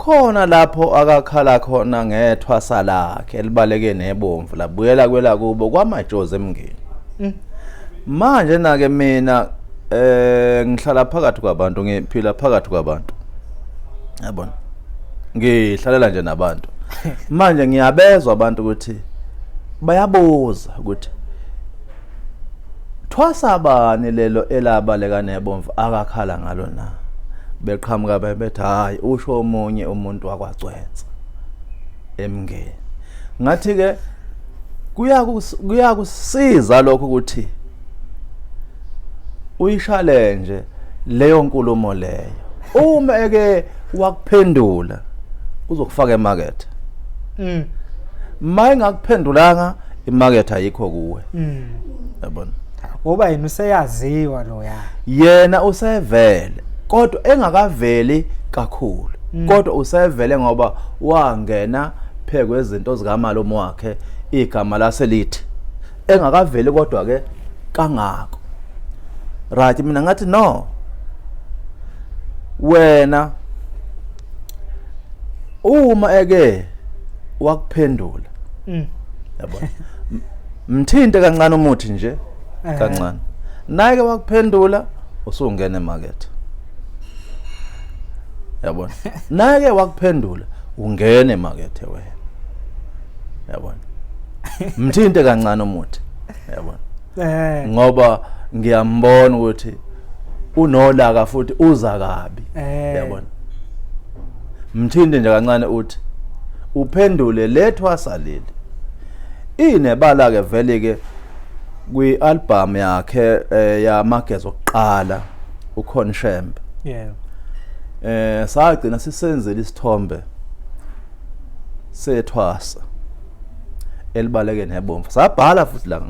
khona lapho akakhala khona ngethwasa lakhe elibaleke nebomvu labuyela kwela kubo kwamajozi emngeni. Manje nake mina ngihlala phakathi kwabantu ngiphila phakathi kwabantu. Yabona. Ngihlalela nje nabantu. Manje ngiyabezwa abantu ukuthi bayabuza ukuthi thwasa bani lelo elabaleka nebomvu akakhala ngalo na. Beqhamuka bethi hayi usho omunye umuntu wakwacwenza emngeni. Ngathi ke kuyakusiza lokho ukuthi uyishallenge leyo nkulumo leyo. Uma eke wakuphendula uzokufaka emarket. Maye ngakuphendulanga imarket ayikho kuwe. Yabona. Ngoba yena useyaziwa lo ya. Yena usevele kodwa engakaveli kakhulu. Kodwa usevele ngoba wangena phekwe izinto zikaMalume wakhe igama laselithi. Engakaveli kodwa ke kangako. Right mina ngathi no. Wena uma eke wakuphendula. Yabona. Mthinte kancane umuthi nje kancane. Naye ke wakuphendula usungena emarket. Yabona. Naye ke wakuphendula ungena emarket wena. Yabona. Mthinte kancane umuthi. Yabona. Ngoba ngiyambona ukuthi unolaka futhi uza kabi. Yabona. Mthinte nje kancane uthi uphendule lethwasa leli. Inebala ke vele ke kwi-album yakhe yamagezo okuqala uConscience. Sagcina sisenzele isithombe sethwasa elibaleke nebomvu. Sabhala futhi la